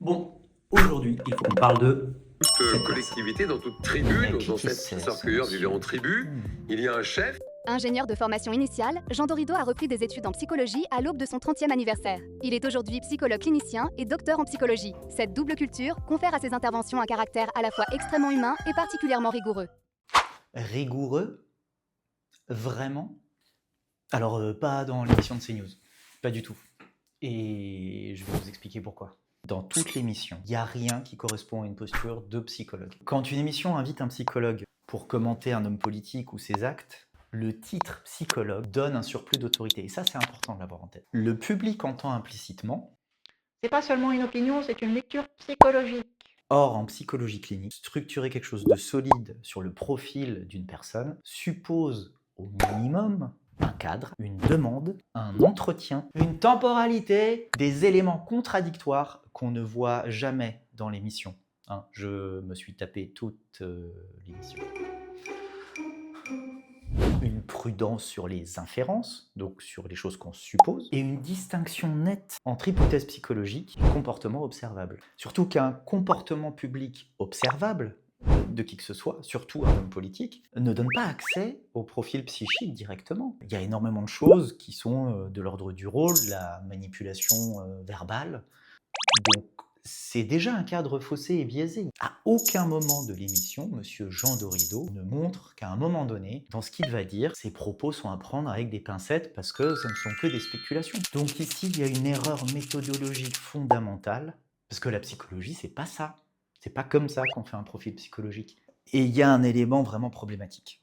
Bon, aujourd'hui, il faut qu'on parle de Toute cette collectivité, dans toute tribu, Mais nos qui ancêtres c'est, chasseurs-cueilleurs ce vivaient en monsieur tribu. Il y a un chef. Ingénieur de formation initiale, Jean Dorido a repris des études en psychologie à l'aube de son 30e anniversaire. Il est aujourd'hui psychologue clinicien et docteur en psychologie. Cette double culture confère à ses interventions un caractère à la fois extrêmement humain et particulièrement rigoureux. Rigoureux? Vraiment? Alors, pas dans l'émission de CNews. Pas du tout. Et je vais vous expliquer pourquoi. Dans toute l'émission, il n'y a rien qui correspond à une posture de psychologue. Quand une émission invite un psychologue pour commenter un homme politique ou ses actes, le titre psychologue donne un surplus d'autorité. Et ça, c'est important de l'avoir en tête. Le public entend implicitement. C'est pas seulement une opinion, c'est une lecture psychologique. Or, en psychologie clinique, structurer quelque chose de solide sur le profil d'une personne suppose au minimum un cadre, une demande, un entretien, une temporalité, des éléments contradictoires qu'on ne voit jamais dans l'émission. Hein, je me suis tapé toute l'émission. Une prudence sur les inférences, donc sur les choses qu'on suppose, et une distinction nette entre hypothèse psychologique et comportement observable. Surtout qu'un comportement public observable de qui que ce soit, surtout un homme politique, ne donne pas accès au profil psychique directement. Il y a énormément de choses qui sont de l'ordre du rôle, la manipulation verbale. Donc, c'est déjà un cadre faussé et biaisé. À aucun moment de l'émission, Monsieur Jean Dorido ne montre qu'à un moment donné, dans ce qu'il va dire, ses propos sont à prendre avec des pincettes parce que ce ne sont que des spéculations. Donc ici, il y a une erreur méthodologique fondamentale, parce que la psychologie, c'est pas ça. C'est pas comme ça qu'on fait un profil psychologique. Et il y a un élément vraiment problématique.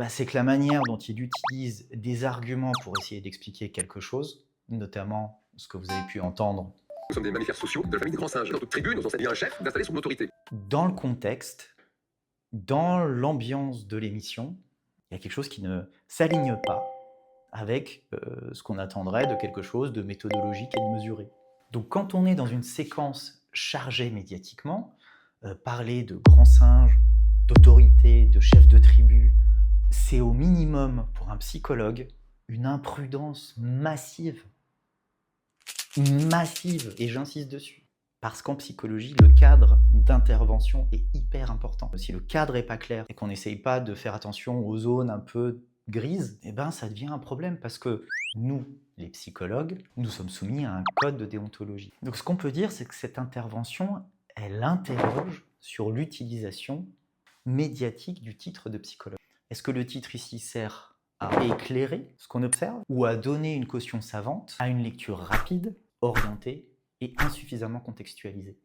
C'est que la manière dont il utilise des arguments pour essayer d'expliquer quelque chose, notamment ce que vous avez pu entendre Nous sommes des mammifères sociaux de la famille des grands singes. Dans toute tribu, nos ancêtres, il y a un chef d'installer son autorité. dans le contexte, dans l'ambiance de l'émission, il y a quelque chose qui ne s'aligne pas avec ce qu'on attendrait de quelque chose de méthodologique et de mesuré. Donc quand on est dans une séquence chargée médiatiquement, parler de grands singes, d'autorité, de chefs de tribu, c'est au minimum pour un psychologue une imprudence massive. Massive, et j'insiste dessus. Parce qu'en psychologie, le cadre d'intervention est hyper important. Si le cadre n'est pas clair et qu'on n'essaye pas de faire attention aux zones un peu grises, ça devient un problème parce que nous, les psychologues, nous sommes soumis à un code de déontologie. Donc ce qu'on peut dire, c'est que cette intervention, elle interroge sur l'utilisation médiatique du titre de psychologue. Est-ce que le titre ici sert à éclairer ce qu'on observe ou à donner une caution savante à une lecture rapide, orientée et insuffisamment contextualisée?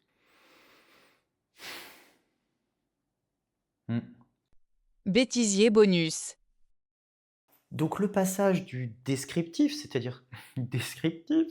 Bêtisier bonus. Donc le passage du descriptif, c'est-à-dire descriptif,